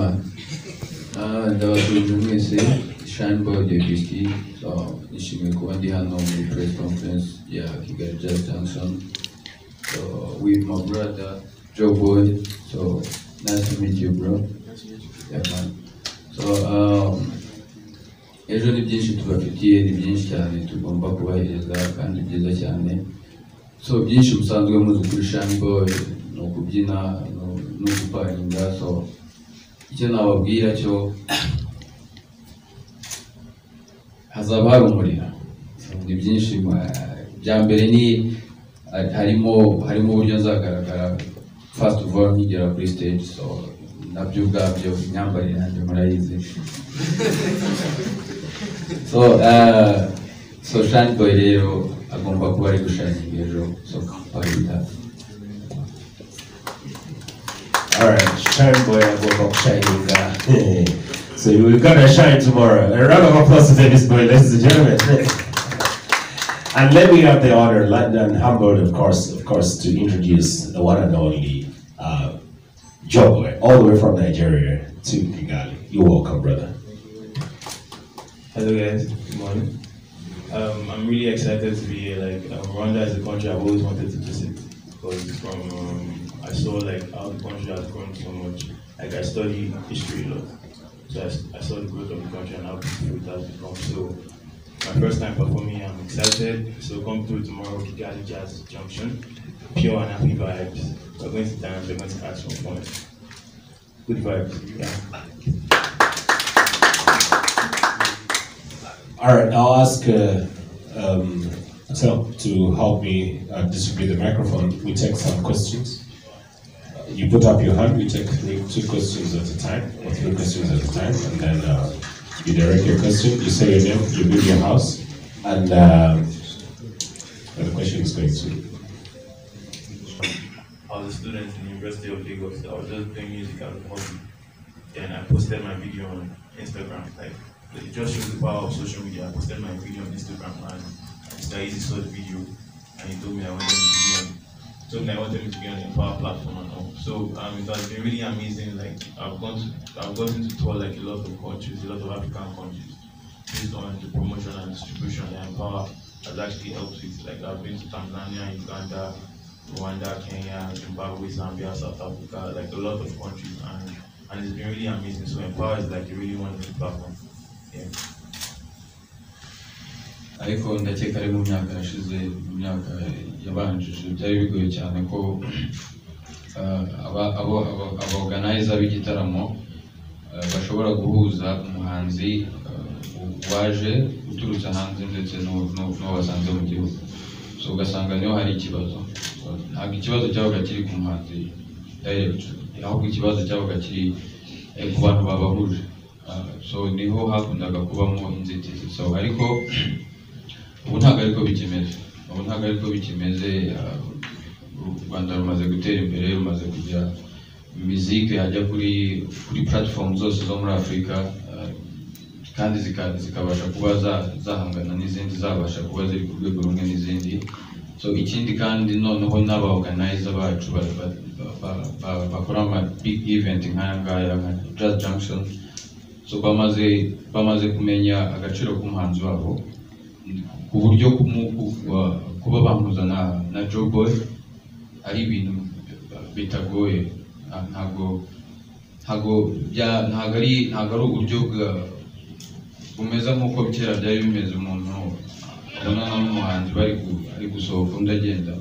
Yeah, ndabasuhuje mwese Shineboy Debisky, so nishimiye kuba ndi hano muri press conference ya Kigali Jazz Junction, so with my brother JoeBoy, so nice to meet you, bro. Yeah, man. So ejo ni byinshi tubafitiye, ni byinshi cyane tugomba kubahiriza kandi byiza cyane. So byinshi musanzwe muzi kuri Shineboy, no kubyina no guparinga, so icyo nababwira cyo hazaba hari umuriro. Ni byinshi, bya mbere ni harimo uburyo nzagaragara first of all nkigera kuri stage, so nabyo ubwabyo imyambarire yanjye murayizi. So Shineboy rero agomba kuba ari gushininga ejo, so parita. Alright, Shineboy agomba gushininga. So we're gonna shine tomorrow. A round of applause to this boy, ladies and gentlemen. And let me have the honor, and humbled, of course, to introduce the one and only JoeBoy, all the way from Nigeria to Kigali. You're welcome, brother. Hello guys, good morning. I'm really excited to be here. Like Rwanda is a country I've always wanted to visit because I saw like how the country has grown so much. Like I study history a lot, so I saw the growth of the country and how beautiful it has become. So my first time performing, I'm excited. So come through tomorrow, Kigali Jazz Junction. Pure and happy vibes. We're going to dance, we're going to catch some fun. Good vibes, yeah. All right, I'll ask Sel to help me distribute the microphone. We take some questions. You put up your hand, we take two questions at a time, or 3 questions at a time, and then you direct your question, you say your name, you build your house, and the question is going to. I was a student in the University of Lagos. I was just playing music as a hobby. Then I posted my video on Instagram. Like, it just shows the power of social media. I posted my video on Instagram and Mr. Easy saw the video and he told me I wanted me to be on the Empower platform and all. So it has been really amazing. Like I've gotten to tour like a lot of countries, a lot of African countries, based on the promotion and distribution that Empower has actually helped with. Like I've been to Tanzania, Uganda, Rwanda, Kenya, Zimbabwe, Zambia, South Africa, like a lot of countries, and it's been really amazing. So Empower is like a really wonderful platform. Yeah. Ariko ndakeka ari mu myaka yashize, mu myaka yabanjije byari bigoye cyane ko organizer b'igitaramo bashobora guhuza umuhanzi waje uturutse hanze ndetse n'uwasanze mu gihugu. So ugasanga niho hari ikibazo. Ntabwo ikibazo cyabaga kiri ku muhanzi direct, ahubwo ikibazo cyabaga kiri ku bantu babahuje. So niho hakundaga kubamo inzitizi. So ariko ubu ntabwo ariko bikimeze. U Rwanda rumaze gutera imbere, rumaze kugira muzike yajya kuri platform zose zo muri Afurika, kandi zikabasha kuba zahangana n'izindi, zabasha kuba ziri ku rwego rumwe n'izindi. So ikindi kandi noneho n'aba organizer bacu bakora ama big event nk'aya nka Jazz Junction, so bamaze kumenya agaciro k'umuhanzi wabo ku buryo kuba bamuza na JoeBoy ari ibintu bitagoye. Ntabwo ari uburyo bumeze nk'uko kera byari bimeze, umuntu abonana n'umuhanzi bari gusohoka undi agenda.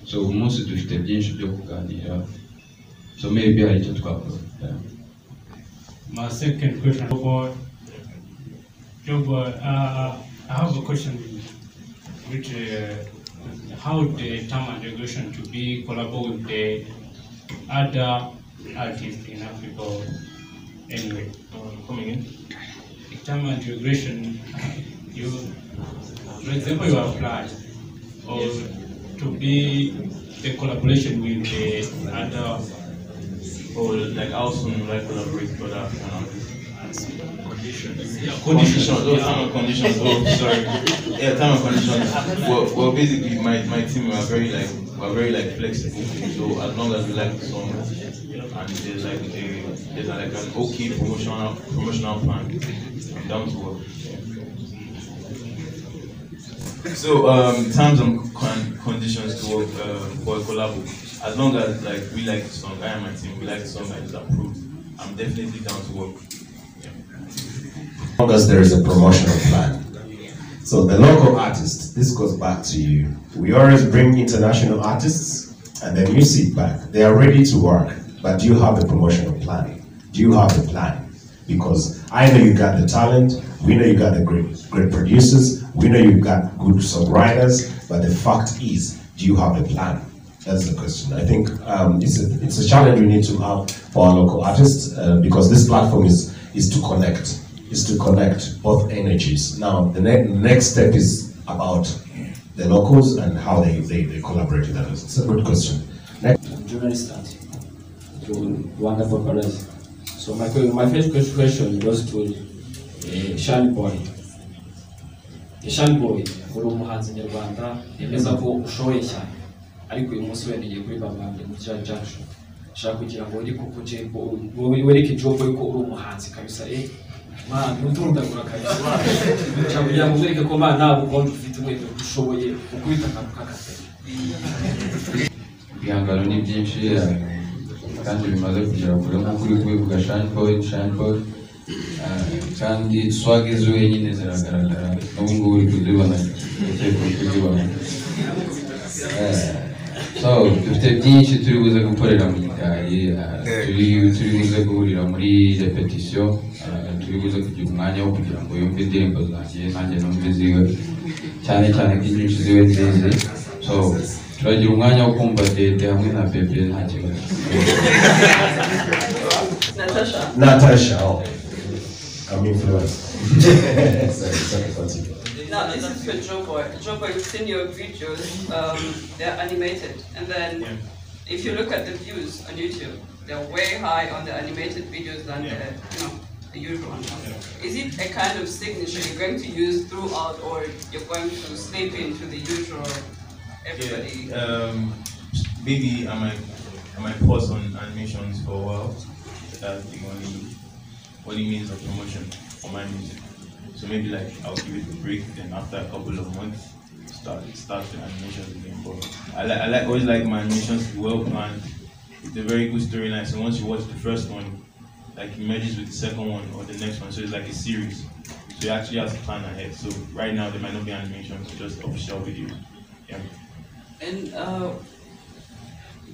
So uyu munsi dufite byinshi byo kuganira, so maybe hari icyo twakora. My second question, JoeBoy, I have a question which how the term and regulation to be collaborate with the other artists in Africa anyway. Coming in. The term and regulation, for example, you apply or to be the collaboration with the other, or like how soon will I collaborate with other African artists? conditions. Conditions. Oh, time and conditions. Oh, sorry. Yeah, time and conditions. Well, basically, my team were very flexible. So as long as we like the song, and there's like an okay promotional plan, I'm down to work. So terms and conditions to work for a collab. As long as like we like the song, I and my team we like the song that is approved, I'm definitely down to work. As long as there is a promotional plan. So the local artist, this goes back to you. We always bring international artists, and then you sit back. They are ready to work, but do you have the promotional plan? Do you have the plan? Because I know you got the talent, we know you got the great producers, we know you've got good songwriters, but the fact is, do you have a plan? That's the question. I think it's a challenge we need to have for our local artists because this platform is to connect. Is to connect both energies. Now, the next step is about the locals and how they collaborate with others. It's a good question. Next. Journalist at wonderful colors. So my first question goes to JoeBoy. JoeBoy, uri umuhanzi nyarwanda yemeza ko ushoboye cyane, ariko uyu munsi wendeye kuri babandi mu jacu. Shaka kugira ngo uri kuko wereke JoeBoy ko uri umuhanzi kabisa man, ntundagura kabisa. Shaka kugira ngo wereke ko man ntabwo ukonje ufite umwete ushoboye ukubita kakate. Ibihangano ni byinshi kandi bimaze kugera kure nk'uko uri kubivuga JoeBoy kandi swag zo wenyine ziragaragara n'ubu ngubu uri kuzibona so dufite byinshi turi buze gukorera mu gikari turi buze guhurira muri repetition turi buze kugira umwanya wo kugira ngo yumve indirimbo zanjye nanjye numve ziwe cyane ko inyinshi ziwe nziza so turagira umwanya wo kumva dede hamwe na bebe nta kibazo. Natasha, oh. I'm influenced. No, this is for JoeBoy. JoeBoy, you've seen your videos, they're animated. And then if you look at the views on YouTube, they're way high on the animated videos than the usual one. Is it a kind of signature you're going to use throughout, or you're going to slip into the usual everybody? Maybe I might pause on animations for a while. That's the only means of promotion for my music. So maybe like I'll give it a break, then after a couple of months start the animations again. But I always like my animations to be well planned, with a very good storyline. So once you watch the first one, like it merges with the second one or the next one. So it's like a series. So you actually have to plan ahead. So right now there might not be animations, just official videos. Yeah. And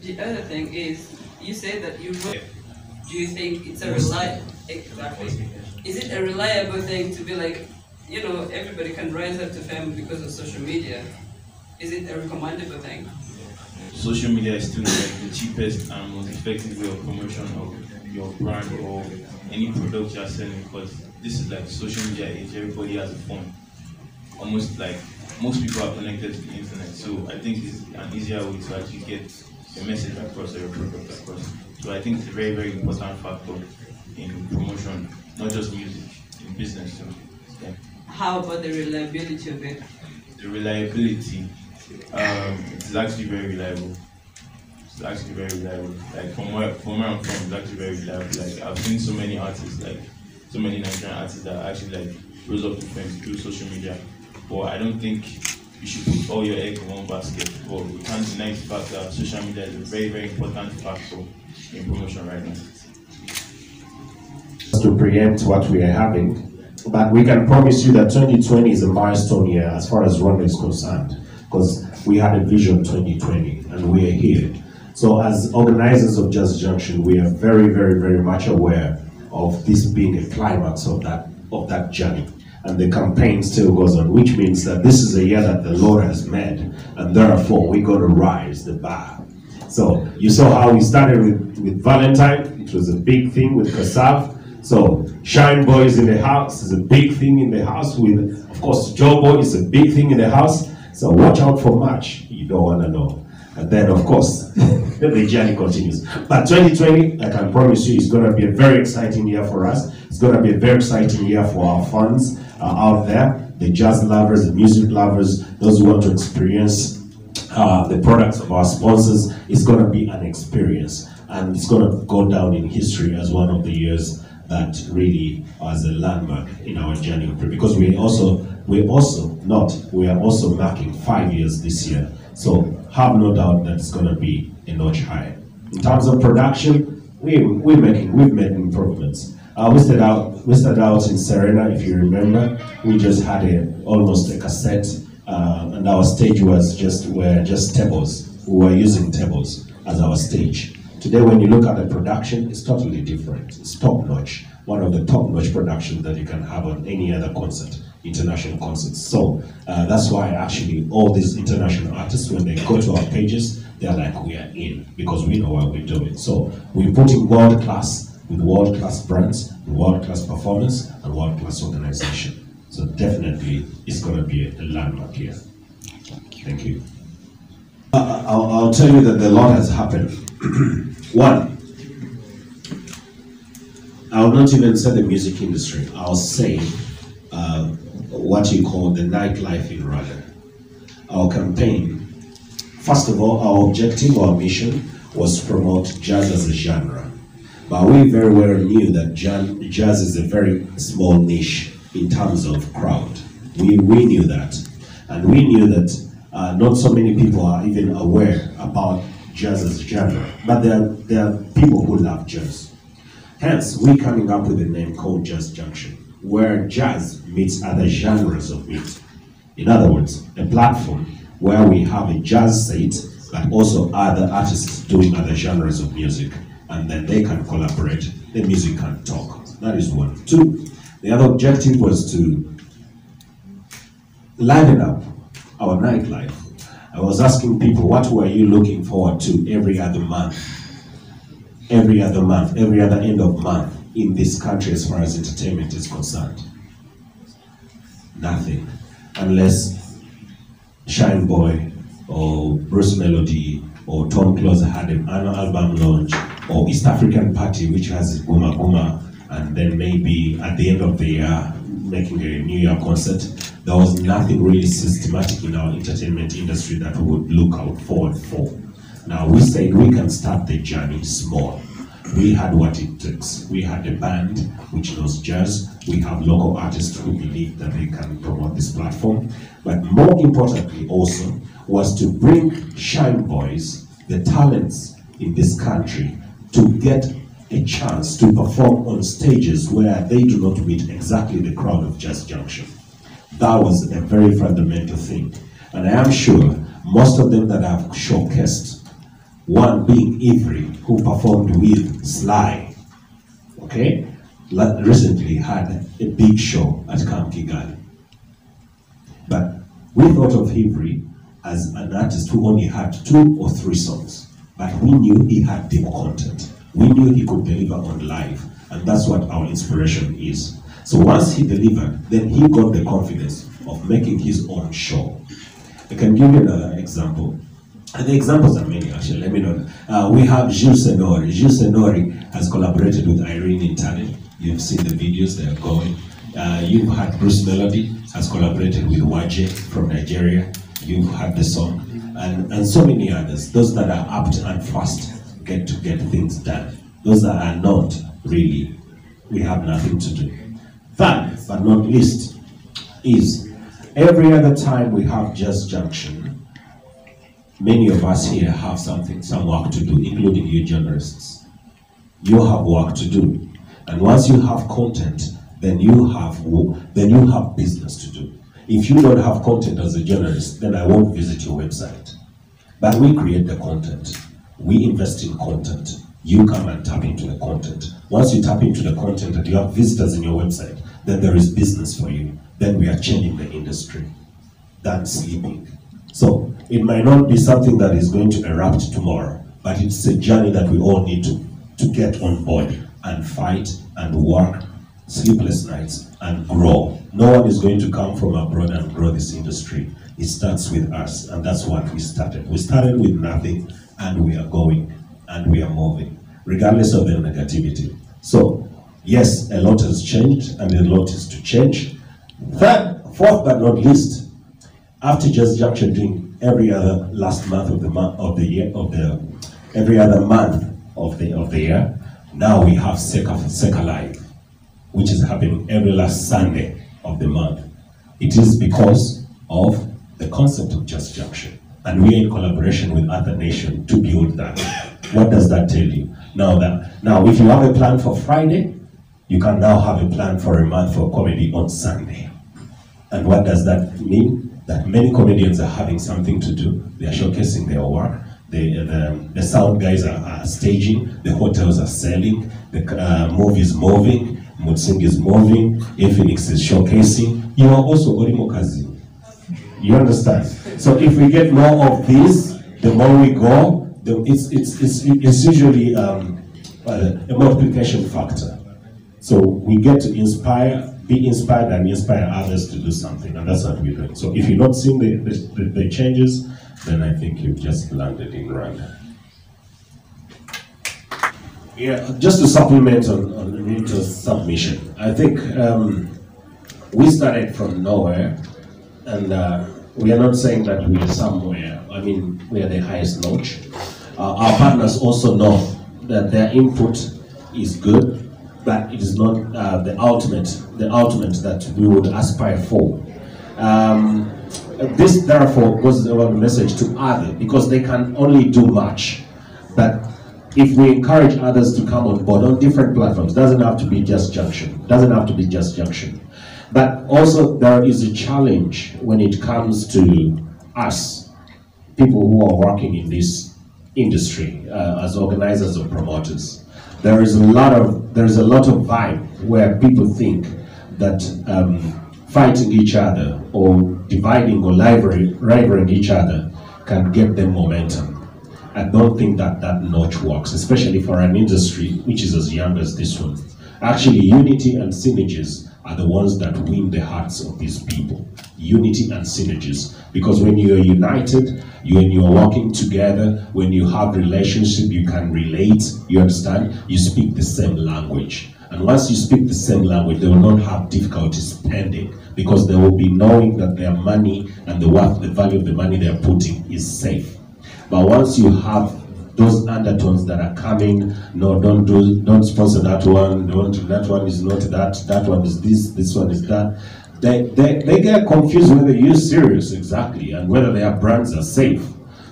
the other thing is, you say that you wrote. Do you think it's a Is it a reliable thing to be like, everybody can rise up to fame because of social media? Is it a recommendable thing? Social media is still like the cheapest and most effective way of promotion of your brand or any product you're selling, because this is like social media age. Everybody has a phone. Almost like most people are connected to the internet. So I think it's an easier way to actually get your message across or your product across. So I think it's a very, very important factor in promotion, not just music, in business too. Yeah. How about the reliability of it? The reliability, it's actually very reliable. It's actually very reliable. Like from where I'm from, it's actually very reliable. Like I've seen so many artists, like so many Nigerian artists that actually like rose up to fame through social media. But I don't think you should put all your eggs in one basket. But we can't deny the fact that social media is a very, very important factor in promotion right now. To preempt what we are having, but we can promise you that 2020 is a milestone year as far as Rwanda is concerned, because we had a vision 2020 and we are here. So as organizers of Jazz Junction, we are very, very, very much aware of this being a climax of that journey. And the campaign still goes on, which means that this is a year that the Lord has made, and therefore we're going to rise the bar. So you saw how we started with Valentine. It was a big thing with Kasav. So Shine Boy is in the house, is a big thing in the house. With, of course, JoeBoy is a big thing in the house. So watch out for March. You don't want to know. And then, of course, the journey continues. But 2020, I can promise you, is going to be a very exciting year for us. It's going to be a very exciting year for our fans out there, the jazz lovers, the music lovers, those who want to experience the products of our sponsors. It's going to be an experience, and it's going to go down in history as one of the years that really as a landmark in our journey, because we are also marking 5 years this year. So have no doubt that it's going to be a notch higher. In terms of production, we've made improvements. We started out in Serena, if you remember. We just had almost a cassette, and our stage were just tables. We were using tables as our stage. Today, when you look at the production, it's totally different. It's top-notch. One of the top-notch productions that you can have on any other concert, international concerts. So that's why actually all these international artists, when they go to our pages, they're like, we are in, because we know what we're doing. So we're putting world-class with world-class brands, world-class performance, and world-class organization. So definitely, it's going to be a landmark here. Thank you. I'll tell you that a lot has happened. One, I'll not even say the music industry. I'll say what you call the nightlife in Rwanda. Our campaign, first of all, our objective, our mission was to promote jazz as a genre. But we very well knew that jazz is a very small niche in terms of crowd. We knew that. And we knew that not so many people are even aware about jazz as a genre. But there are people who love jazz. Hence, we're coming up with a name called Jazz Junction, where jazz meets other genres of music. In other words, a platform where we have a jazz set, but also other artists doing other genres of music. And then they can collaborate, the music can talk. That is one. Two, the other objective was to liven up our nightlife. I was asking people, what were you looking forward to every other month? Every other end of month in this country as far as entertainment is concerned? Nothing. Unless Shine Boy or Bruce Melody or Tom Close had an album launch, or East African Party, which has Guma Guma, and then maybe at the end of the year making a New Year concert. There was nothing really systematic in our entertainment industry that we would look out forward for. Now we said we can start the journey small. We had what it takes. We had a band which knows jazz. We have local artists who believe that they can promote this platform. But more importantly also was to bring Shine Boys, the talents in this country, to get a chance to perform on stages where they do not meet exactly the crowd of Jazz Junction. That was a very fundamental thing. And I am sure most of them that I've showcased, one being Avery, who performed with Sly, okay, recently had a big show at Camp Kigali. But we thought of Avery as an artist who only had 2 or 3 songs, but we knew he had deep content. We knew he could deliver on live, and that's what our inspiration is. So once he delivered, then he got the confidence of making his own show. I can give you another example. And the examples are many, actually. Let me know. We have Jules Senori. Jules Senori has collaborated with Irene Intani. You've seen the videos, they are going. You've had Bruce Melody has collaborated with Waje from Nigeria. You've had the song, and so many others. Those that are apt and fast get things done. Those that are not, really, we have nothing to do. Third, but not least, is every other time we have Jazz Junction, many of us here have some work to do, including you journalists. You have work to do. And once you have content, then you have business to do. If you don't have content as a journalist, then I won't visit your website. But we create the content. We invest in content. You come and tap into the content. Once you tap into the content and you have visitors in your website, then there is business for you. Then we are changing the industry than sleeping. So it might not be something that is going to erupt tomorrow, but it's a journey that we all need to get on board and fight and work sleepless nights and grow. No one is going to come from abroad and grow this industry. It starts with us, and that's what we started. We started with nothing, and we are going, and we are moving, regardless of the negativity. So, yes, a lot has changed, and a lot is to change. Fourth but not least, after Just Junction doing every other last month of the year, every other month of the year, now we have Seka Live, which is happening every last Sunday of the month. It is because of the concept of Just Junction. And we are in collaboration with other nations to build that. What does that tell you? Now, if you have a plan for Friday, you can now have a plan for a month for comedy on Sunday. And what does that mean? That many comedians are having something to do. They are showcasing their work. The sound guys are staging. The hotels are selling. The movie is moving. Mutsing is moving. Infinix is showcasing. You are also Orimokazi. You understand? So if we get more of these, the more we go, it's usually a multiplication factor. So we get to be inspired and inspire others to do something, and that's what we're doing. So if you're not seeing the changes, then I think you've just landed in Rwanda. Yeah, just to supplement on Rita's submission, I think we started from nowhere, and we are not saying that we are somewhere. I mean, we are the highest notch. Our partners also know that their input is good, but it is not the ultimate that we would aspire for. This therefore goes a message to others, because they can only do much. But if we encourage others to come on board on different platforms, doesn't have to be Just Junction, but also there is a challenge when it comes to us, people who are working in this industry as organizers or promoters. There is a lot of vibe where people think that fighting each other or dividing or rivaling each other can get them momentum. I don't think that notch works, especially for an industry which is as young as this one. Actually, unity and synergies are the ones that win the hearts of these people. Unity and synergies. Because when you are united, when you are working together, when you have relationship, you can relate, you understand, you speak the same language. And once you speak the same language, they will not have difficulty spending, because they will be knowing that their money and the value of the money they are putting is safe. But once you have those undertones that are coming, no, don't sponsor that one, that one is not that one is this one is that. They get confused whether you're serious exactly and whether their brands are safe.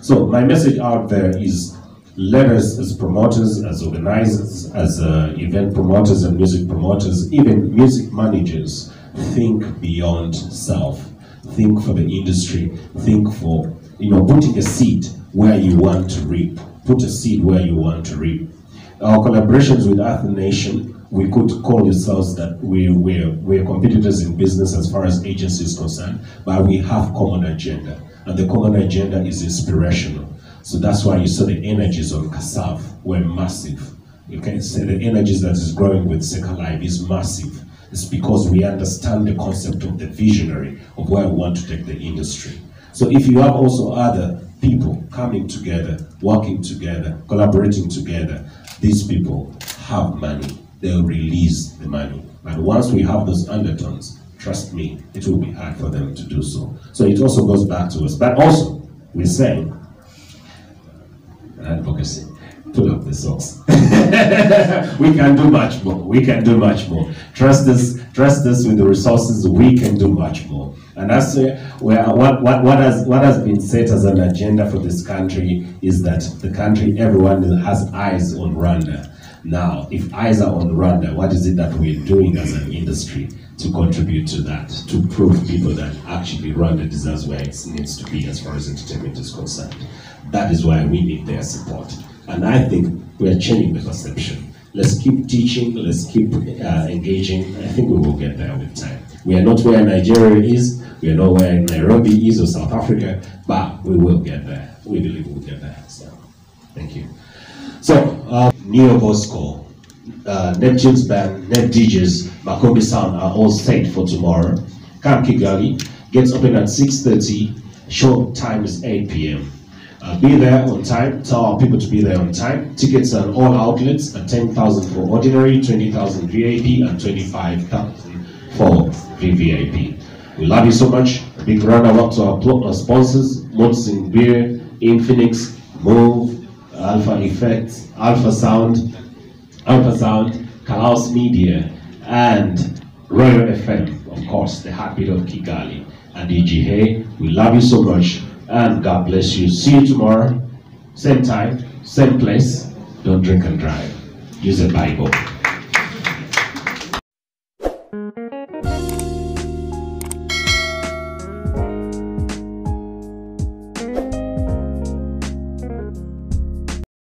So my message out there is, let us as promoters, as organizers, as event promoters and music promoters, even music managers, think beyond self. Think for the industry. Think for, putting a seed where you want to reap. Put a seed where you want to reap. Our collaborations with other nations, we could call ourselves that we're competitors in business as far as agency is concerned, but we have common agenda, and the common agenda is inspirational. So that's why you saw the energies on Kassav were massive. You can say the energies that is growing with Seka Live is massive. It's because we understand the concept of the visionary of where we want to take the industry. So if you have also other people coming together, working together, collaborating together, these people have money. They'll release the money. But once we have those undertones, trust me, it will be hard for them to do so. So it also goes back to us. But also, we're saying, advocacy, pull up the socks. We can do much more. We can do much more. Trust us with the resources, we can do much more. And that's what has been set as an agenda for this country is that the country, everyone has eyes on Rwanda. Now, if eyes are on Rwanda, what is it that we're doing as an industry to contribute to that, to prove people that actually Rwanda deserves where it needs to be as far as entertainment is concerned? That is why we need their support. And I think we're changing the perception. Let's keep teaching, let's keep engaging. I think we will get there with time. We are not where Nigeria is, we are not where Nairobi is or South Africa, but we will get there. We believe we'll get there. So, thank you. So, Neo Bosco, Neptune's band, Nep DJs, Makombi Sound are all set for tomorrow. Camp Kigali gets open at 6:30. Show time is 8 p.m. Be there on time. Tell our people to be there on time. Tickets are all outlets at 10,000 for ordinary, 20,000 VIP, and 25,000 for VVIP. We love you so much. A big round of applause to our sponsors: Monson Beer, Infinix, Move, Alpha Effects, Alpha Sound, Kalaos Media, and Royal FM, of course, the heartbeat of Kigali, and EGA. We love you so much, and God bless you. See you tomorrow, same time, same place. Don't drink and drive. Use a Bible.